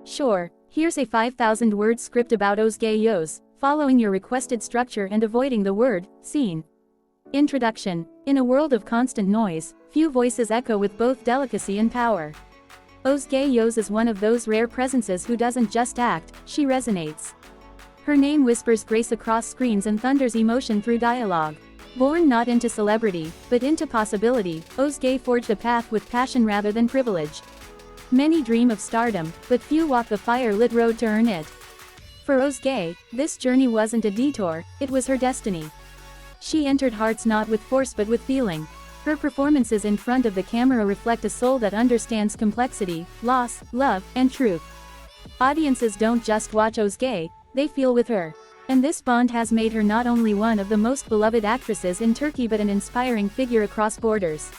Sure, here's a 5,000-word script about Özge Yağız, following your requested structure and avoiding the word scene. Introduction. In a world of constant noise, few voices echo with both delicacy and power. Özge Yağız is one of those rare presences who doesn't just act, she resonates. Her name whispers grace across screens and thunders emotion through dialogue. Born not into celebrity, but into possibility, Özge forged a path with passion rather than privilege. Many dream of stardom, but few walk the fire-lit road to earn it. For Özge, this journey wasn't a detour, it was her destiny. She entered hearts not with force but with feeling. Her performances in front of the camera reflect a soul that understands complexity, loss, love, and truth. Audiences don't just watch Özge, they feel with her. And this bond has made her not only one of the most beloved actresses in Turkey but an inspiring figure across borders.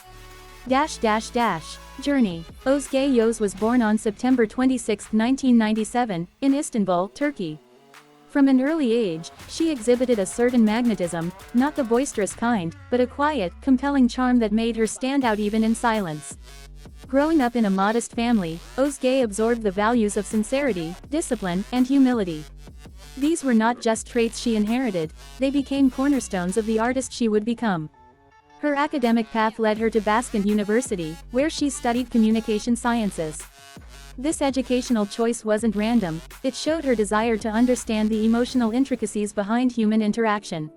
Journey. Özge Yağız was born on September 26, 1997, in Istanbul, Turkey. From an early age, she exhibited a certain magnetism, not the boisterous kind, but a quiet, compelling charm that made her stand out even in silence. Growing up in a modest family, Özge absorbed the values of sincerity, discipline, and humility. These were not just traits she inherited, they became cornerstones of the artist she would become. Her academic path led her to Baskin University, where she studied communication sciences. This educational choice wasn't random, it showed her desire to understand the emotional intricacies behind human interaction.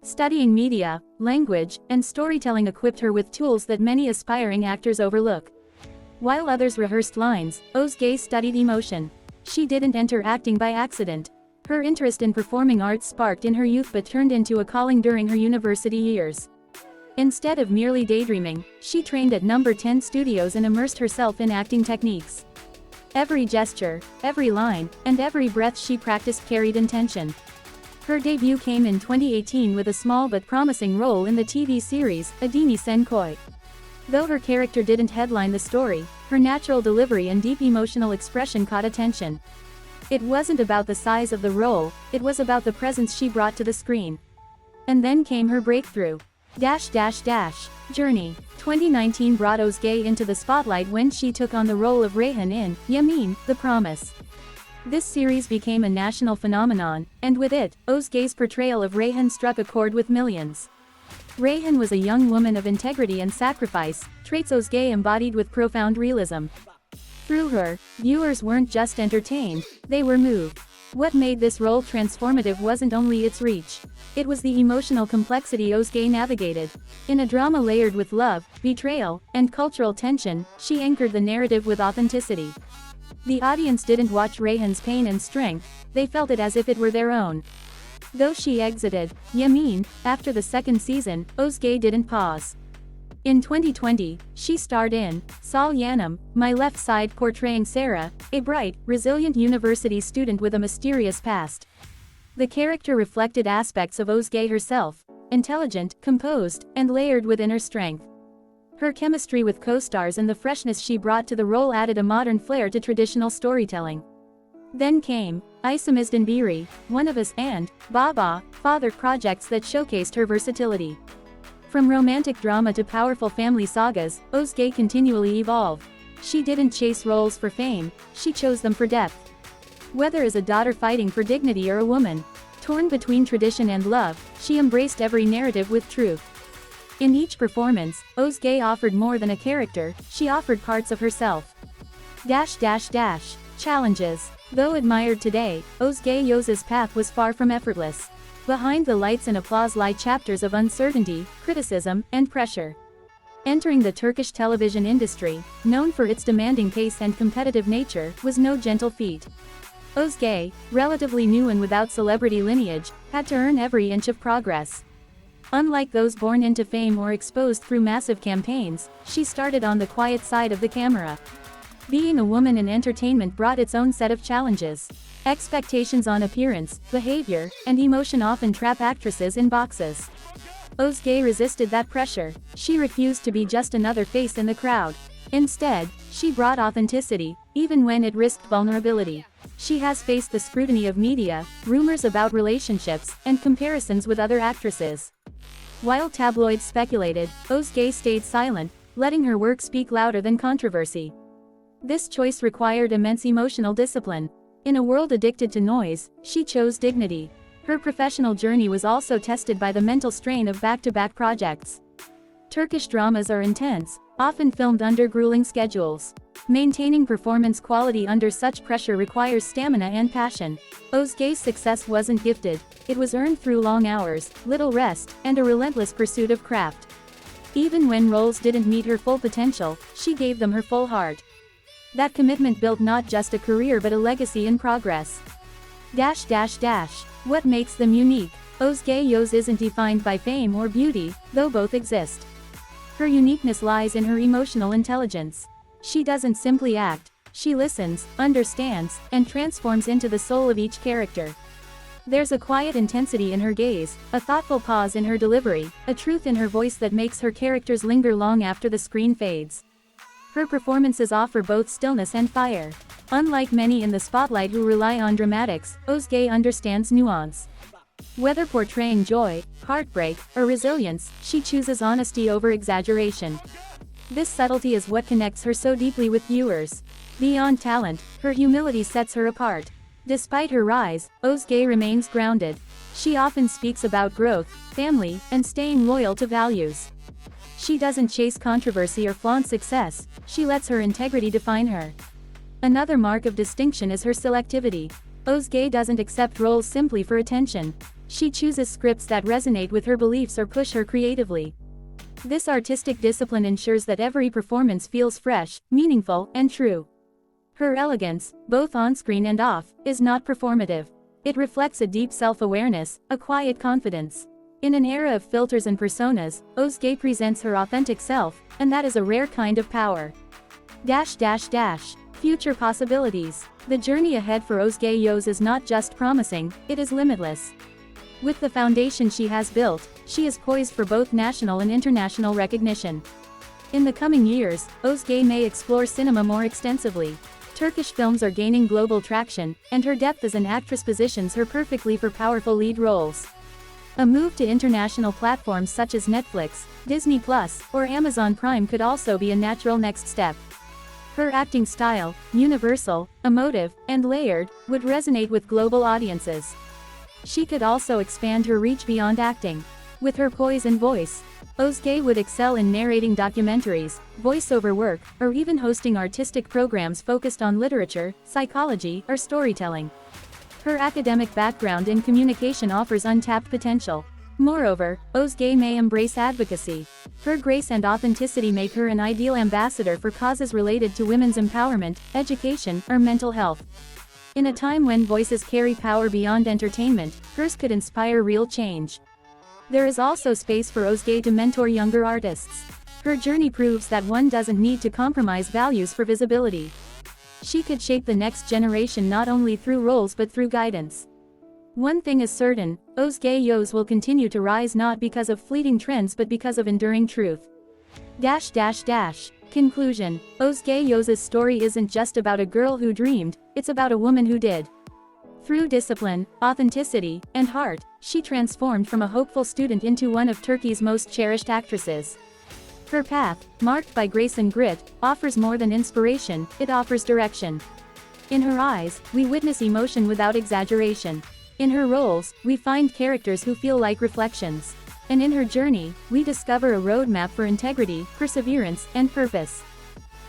Studying media, language, and storytelling equipped her with tools that many aspiring actors overlook. While others rehearsed lines, Özge studied emotion. She didn't enter acting by accident. Her interest in performing arts sparked in her youth but turned into a calling during her university years. Instead of merely daydreaming, she trained at No. 10 Studios and immersed herself in acting techniques. Every gesture, every line, and every breath she practiced carried intention. Her debut came in 2018 with a small but promising role in the TV series, Adini Sen Koy. Though her character didn't headline the story, her natural delivery and deep emotional expression caught attention. It wasn't about the size of the role, it was about the presence she brought to the screen. And then came her breakthrough. Journey. 2019 brought Özge into the spotlight when she took on the role of Reyhan in Yamin, The Promise. This series became a national phenomenon, and with it, Özge's portrayal of Reyhan struck a chord with millions. Reyhan was a young woman of integrity and sacrifice, traits Özge embodied with profound realism. Through her, viewers weren't just entertained, they were moved. What made this role transformative wasn't only its reach. It was the emotional complexity Özge navigated. In a drama layered with love, betrayal, and cultural tension, she anchored the narrative with authenticity. The audience didn't watch Reyhan's pain and strength, they felt it as if it were their own. Though she exited Yamin after the second season, Özge didn't pause. In 2020, she starred in Sol Yanım, My Left Side, portraying Sarah, a bright, resilient university student with a mysterious past. The character reflected aspects of Özge herself, intelligent, composed, and layered with inner strength. Her chemistry with co-stars and the freshness she brought to the role added a modern flair to traditional storytelling. Then came İkimizden Biri, One of Us, and Baba, Father projects that showcased her versatility. From romantic drama to powerful family sagas, Özge continually evolved. She didn't chase roles for fame, she chose them for depth. Whether as a daughter fighting for dignity or a woman torn between tradition and love, she embraced every narrative with truth. In each performance, Özge offered more than a character, she offered parts of herself. Challenges. Though admired today, Özge Yağız's path was far from effortless. Behind the lights and applause lie chapters of uncertainty, criticism, and pressure. Entering the Turkish television industry, known for its demanding pace and competitive nature, was no gentle feat. Özge, relatively new and without celebrity lineage, had to earn every inch of progress. Unlike those born into fame or exposed through massive campaigns, she started on the quiet side of the camera. Being a woman in entertainment brought its own set of challenges. Expectations on appearance, behavior, and emotion often trap actresses in boxes. Özge resisted that pressure. She refused to be just another face in the crowd. Instead, she brought authenticity, even when it risked vulnerability. She has faced the scrutiny of media, rumors about relationships, and comparisons with other actresses. While tabloids speculated, Özge stayed silent, letting her work speak louder than controversy. This choice required immense emotional discipline. In a world addicted to noise, she chose dignity. Her professional journey was also tested by the mental strain of back-to-back projects. Turkish dramas are intense, often filmed under grueling schedules. Maintaining performance quality under such pressure requires stamina and passion. Özge's success wasn't gifted, it was earned through long hours, little rest, and a relentless pursuit of craft. Even when roles didn't meet her full potential, she gave them her full heart. That commitment built not just a career but a legacy in progress. What makes them unique? Özge Yağız isn't defined by fame or beauty, though both exist. Her uniqueness lies in her emotional intelligence. She doesn't simply act, she listens, understands, and transforms into the soul of each character. There's a quiet intensity in her gaze, a thoughtful pause in her delivery, a truth in her voice that makes her characters linger long after the screen fades. Her performances offer both stillness and fire. Unlike many in the spotlight who rely on dramatics, Özge understands nuance. Whether portraying joy, heartbreak, or resilience, she chooses honesty over exaggeration. This subtlety is what connects her so deeply with viewers. Beyond talent, her humility sets her apart. Despite her rise, Özge remains grounded. She often speaks about growth, family, and staying loyal to values. She doesn't chase controversy or flaunt success, she lets her integrity define her. Another mark of distinction is her selectivity. Özge doesn't accept roles simply for attention. She chooses scripts that resonate with her beliefs or push her creatively. This artistic discipline ensures that every performance feels fresh, meaningful, and true. Her elegance, both on-screen and off, is not performative. It reflects a deep self-awareness, a quiet confidence. In an era of filters and personas, Özge presents her authentic self, and that is a rare kind of power. Future possibilities. The journey ahead for Özge Yağız is not just promising, it is limitless. With the foundation she has built, she is poised for both national and international recognition. In the coming years, Özge may explore cinema more extensively. Turkish films are gaining global traction, and her depth as an actress positions her perfectly for powerful lead roles. A move to international platforms such as Netflix, Disney+, or Amazon Prime could also be a natural next step. Her acting style, universal, emotive, and layered, would resonate with global audiences. She could also expand her reach beyond acting. With her poise and voice, Özge would excel in narrating documentaries, voiceover work, or even hosting artistic programs focused on literature, psychology, or storytelling. Her academic background in communication offers untapped potential. Moreover, Özge may embrace advocacy. Her grace and authenticity make her an ideal ambassador for causes related to women's empowerment, education, or mental health. In a time when voices carry power beyond entertainment, hers could inspire real change. There is also space for Özge to mentor younger artists. Her journey proves that one doesn't need to compromise values for visibility. She could shape the next generation not only through roles but through guidance. One thing is certain, Özge Yağız will continue to rise not because of fleeting trends but because of enduring truth. Conclusion. Özge Yağız's story isn't just about a girl who dreamed, it's about a woman who did. Through discipline, authenticity, and heart, she transformed from a hopeful student into one of Turkey's most cherished actresses. Her path, marked by grace and grit, offers more than inspiration, it offers direction. In her eyes, we witness emotion without exaggeration. In her roles, we find characters who feel like reflections. And in her journey, we discover a roadmap for integrity, perseverance, and purpose.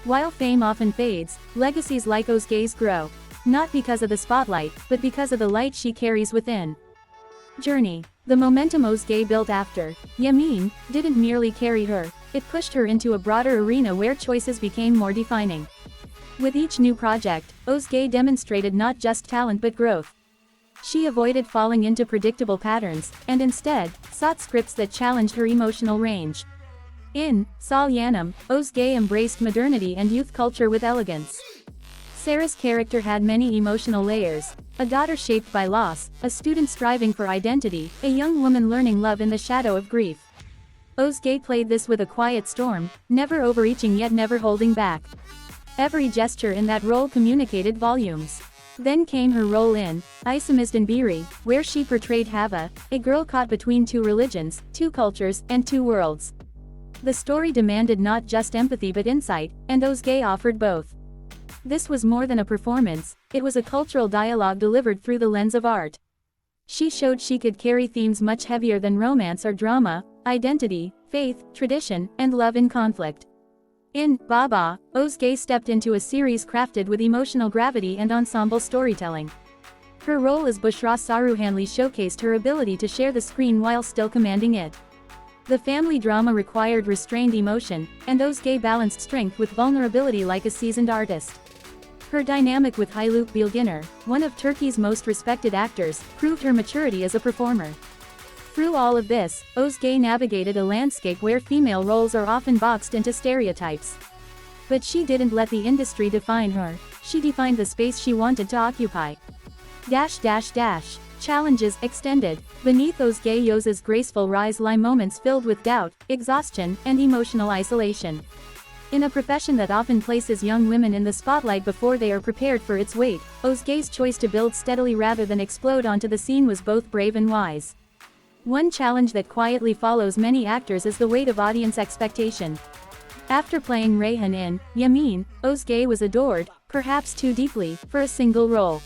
While fame often fades, legacies like Özge's grow. Not because of the spotlight, but because of the light she carries within. Journey. The momentum Özge built after Yamin didn't merely carry her, it pushed her into a broader arena where choices became more defining. With each new project, Özge demonstrated not just talent but growth. She avoided falling into predictable patterns, and instead, sought scripts that challenged her emotional range. In Salyanım, Özge embraced modernity and youth culture with elegance. Sarah's character had many emotional layers: a daughter shaped by loss, a student striving for identity, a young woman learning love in the shadow of grief. Özge played this with a quiet storm, never overreaching yet never holding back. Every gesture in that role communicated volumes. Then came her role in Istanbul, where she portrayed Hava, a girl caught between two religions, two cultures, and two worlds. The story demanded not just empathy but insight, and Özge offered both. This was more than a performance, it was a cultural dialogue delivered through the lens of art. She showed she could carry themes much heavier than romance or drama, identity, faith, tradition, and love in conflict. In Baba, Özge stepped into a series crafted with emotional gravity and ensemble storytelling. Her role as Bushra Saruhanli showcased her ability to share the screen while still commanding it. The family drama required restrained emotion, and Özge balanced strength with vulnerability like a seasoned artist. Her dynamic with Haluk Bilginer, one of Turkey's most respected actors, proved her maturity as a performer. Through all of this, Özge navigated a landscape where female roles are often boxed into stereotypes. But she didn't let the industry define her, she defined the space she wanted to occupy. Challenges extended. Beneath Özge Yağız's graceful rise lie moments filled with doubt, exhaustion, and emotional isolation. In a profession that often places young women in the spotlight before they are prepared for its weight, Özge's choice to build steadily rather than explode onto the scene was both brave and wise. One challenge that quietly follows many actors is the weight of audience expectation. After playing Reyhan in Yamin, Özge was adored, perhaps too deeply, for a single role.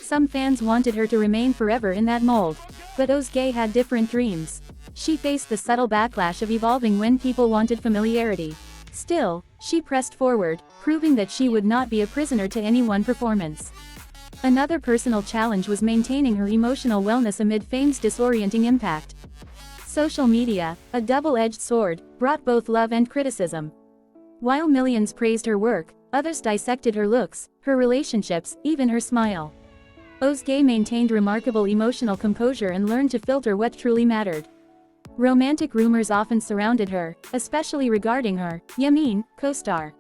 Some fans wanted her to remain forever in that mold. But Özge had different dreams. She faced the subtle backlash of evolving when people wanted familiarity. Still, she pressed forward, proving that she would not be a prisoner to any one performance. Another personal challenge was maintaining her emotional wellness amid fame's disorienting impact. Social media, a double-edged sword, brought both love and criticism. While millions praised her work, others dissected her looks, her relationships, even her smile. Özge maintained remarkable emotional composure and learned to filter what truly mattered. Romantic rumors often surrounded her, especially regarding her Yamin co-star.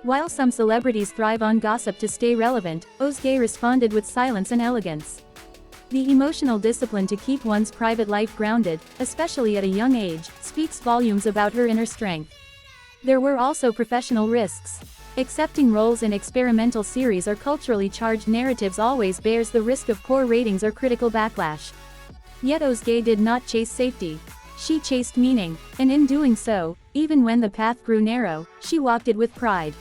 While some celebrities thrive on gossip to stay relevant, Özge responded with silence and elegance. The emotional discipline to keep one's private life grounded, especially at a young age, speaks volumes about her inner strength. There were also professional risks. Accepting roles in experimental series or culturally charged narratives always bears the risk of poor ratings or critical backlash. Yet Özge did not chase safety. She chased meaning, and in doing so, even when the path grew narrow, she walked it with pride.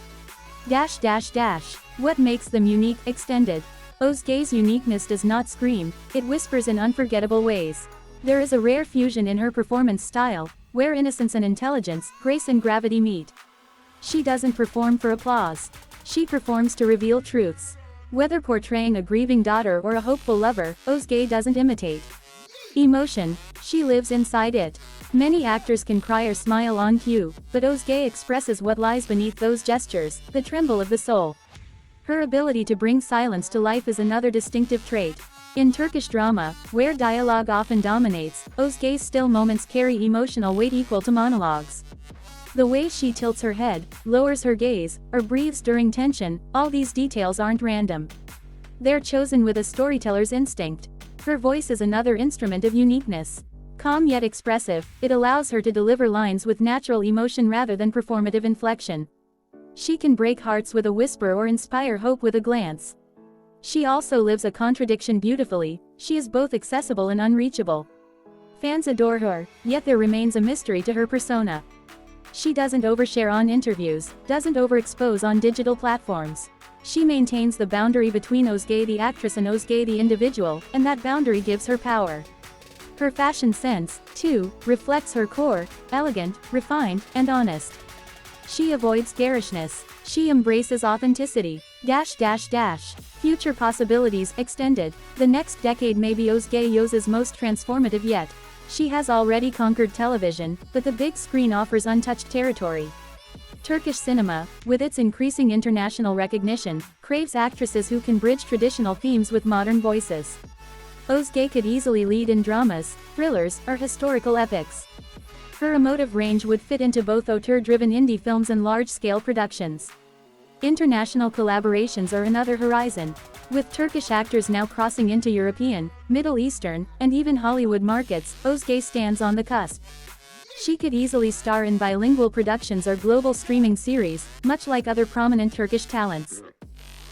What makes them unique extended. Özge's uniqueness does not scream, it whispers in unforgettable ways. There is a rare fusion in her performance style, where innocence and intelligence, grace and gravity meet. She doesn't perform for applause. She performs to reveal truths. Whether portraying a grieving daughter or a hopeful lover, Özge doesn't imitate emotion, she lives inside it. Many actors can cry or smile on cue, but Özge expresses what lies beneath those gestures, the tremble of the soul. Her ability to bring silence to life is another distinctive trait. In Turkish drama, where dialogue often dominates, Özge's still moments carry emotional weight equal to monologues. The way she tilts her head, lowers her gaze, or breathes during tension, all these details aren't random. They're chosen with a storyteller's instinct. Her voice is another instrument of uniqueness. Calm yet expressive, it allows her to deliver lines with natural emotion rather than performative inflection. She can break hearts with a whisper or inspire hope with a glance. She also lives a contradiction beautifully, she is both accessible and unreachable. Fans adore her, yet there remains a mystery to her persona. She doesn't overshare on interviews, doesn't overexpose on digital platforms. She maintains the boundary between Özge the actress and Özge the individual, and that boundary gives her power. Her fashion sense, too, reflects her core, elegant, refined, and honest. She avoids garishness. She embraces authenticity. Future possibilities extended. The next decade may be Özge Yağız's most transformative yet. She has already conquered television, but the big screen offers untouched territory. Turkish cinema, with its increasing international recognition, craves actresses who can bridge traditional themes with modern voices. Özge could easily lead in dramas, thrillers, or historical epics. Her emotive range would fit into both auteur-driven indie films and large-scale productions. International collaborations are another horizon. With Turkish actors now crossing into European, Middle Eastern, and even Hollywood markets, Özge stands on the cusp. She could easily star in bilingual productions or global streaming series, much like other prominent Turkish talents.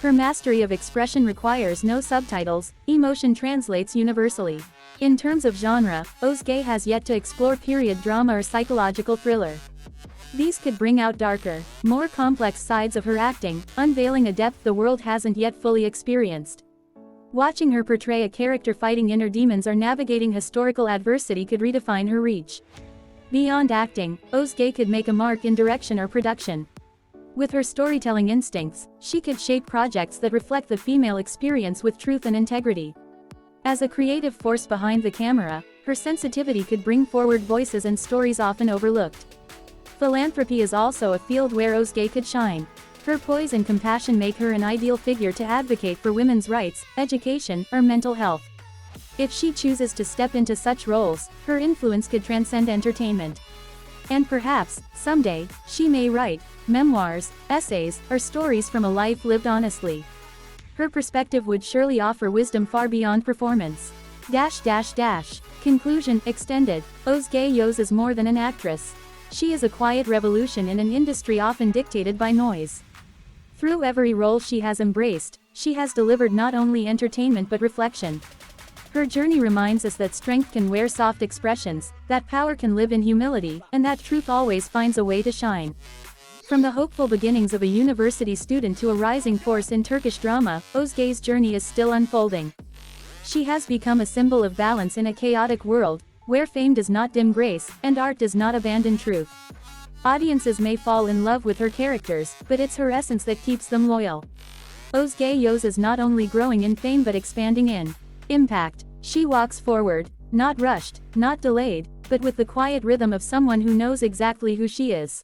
Her mastery of expression requires no subtitles, emotion translates universally. In terms of genre, Özge has yet to explore period drama or psychological thriller. These could bring out darker, more complex sides of her acting, unveiling a depth the world hasn't yet fully experienced. Watching her portray a character fighting inner demons or navigating historical adversity could redefine her reach. Beyond acting, Özge could make a mark in direction or production. With her storytelling instincts, she could shape projects that reflect the female experience with truth and integrity. As a creative force behind the camera, her sensitivity could bring forward voices and stories often overlooked. Philanthropy is also a field where Özge could shine. Her poise and compassion make her an ideal figure to advocate for women's rights, education, or mental health. If she chooses to step into such roles, her influence could transcend entertainment. And perhaps, someday, she may write memoirs, essays, or stories from a life lived honestly. Her perspective would surely offer wisdom far beyond performance. Conclusion extended. Özge Yağız is more than an actress. She is a quiet revolution in an industry often dictated by noise. Through every role she has embraced, she has delivered not only entertainment but reflection. Her journey reminds us that strength can wear soft expressions, that power can live in humility, and that truth always finds a way to shine. From the hopeful beginnings of a university student to a rising force in Turkish drama, Özge's journey is still unfolding. She has become a symbol of balance in a chaotic world, where fame does not dim grace, and art does not abandon truth. Audiences may fall in love with her characters, but it's her essence that keeps them loyal. Özge Yağız is not only growing in fame but expanding in impact. She walks forward, not rushed, not delayed, but with the quiet rhythm of someone who knows exactly who she is.